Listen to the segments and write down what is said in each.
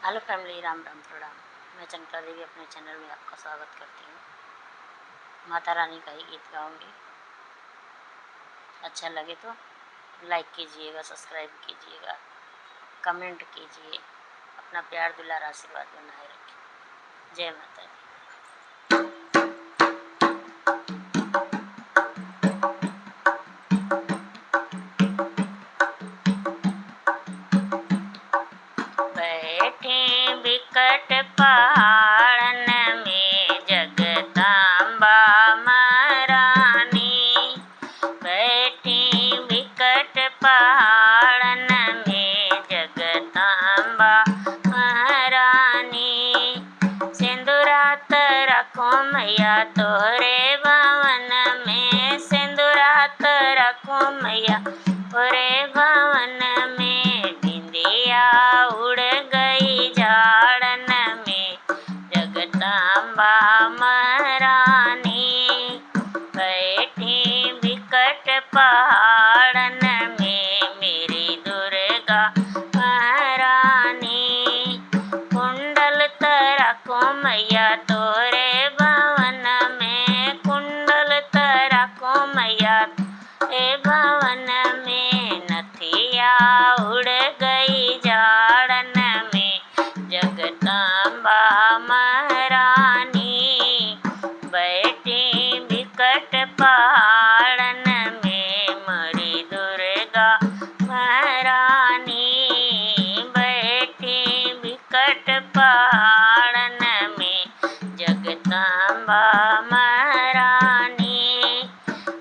Hello family, Ram Ram प्रणाम। मैं चंद्रिका देवी अपने चैनल में आपका स्वागत करती हूँ। माता रानी का ही गीत गाऊंगी। अच्छा लगे तो लाइक कीजिएगा, सब्सक्राइब कीजिएगा, कमेंट कीजिए। अपना प्यार दुलार आशीर्वाद बनाए रखिए। जय माता दी। बैठे बिकट पहाड़न में जगदम्बा महारानी, बैठी बिकट पहाड़न में जगदम्बा महारानी। सिंदूरात रखो मैया तोहरे भवन में, सिंदूरात रखो मैया तोहरे भवन में। बिंदिया उड़ गई झाड़न में जगदम्बा महारानी, बैठी बिकट पहाड़न में मेरी दुर्गा महारानी। कुंडल रखो मैया तोरे भवन में, कुंडल रखो मैया तोरे भवन में। नथिया उड़ गई झाड़न में जगदम्बा महारानी, बैठी बिकट पहाड़न में मरी दुर्गा महारानी, बैठी बिकट पहाड़न में जगदम्बा महारानी।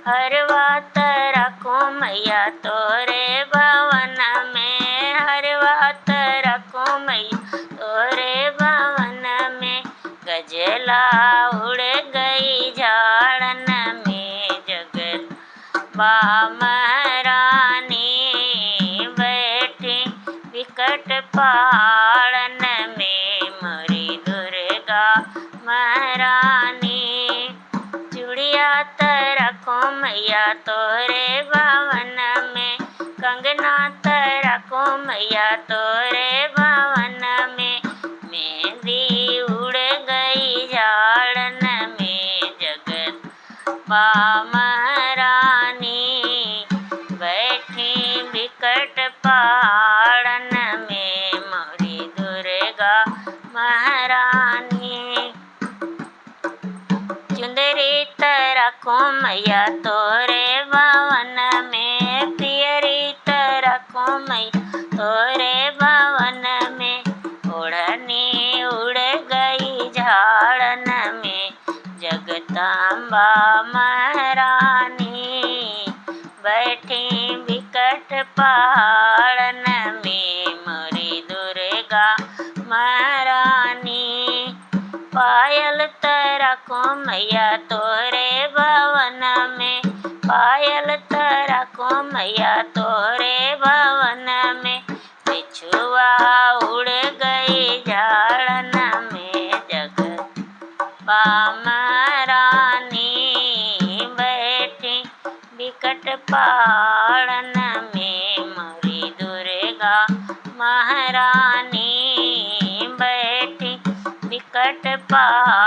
हर बात रखो मैया तोरे भवन में, हर बात रखो मैया तोरे भवन में। गजला उड़ गई झाड़न में जगदम्बा महारानी, बैठी बिकट पहाड़न में मरी दुर्गा महारानी। चूड़िया रखो मैया तोरे भवन में, कंगना रखो मैया तोरे भवन में। मेहंदी उड़ गई झाड़न में जगदम्बा महारानी, बैठी बिकट पहाड़न में मोरी दुर्गा महारानी। चुंदरी रखो मैया तोरे भवन में, पियरी रखो मैया तोरे भवन में। ओढ़नी उड़ गई झाड़न में जगदम्बा महारानी, बैठी बिकट पहाड़न में मोरी दुर्गा महारानी। पायल रखो मैया तोरे भवन में, पायल रखो मैया तोरे भवन में। बिछुआ उड़ गई झाड़न में जगदम्बा महारानी, बैठी बिकट पहाड़न में मोरी दुर्गा महारानी, बैठी बिकट पहाड़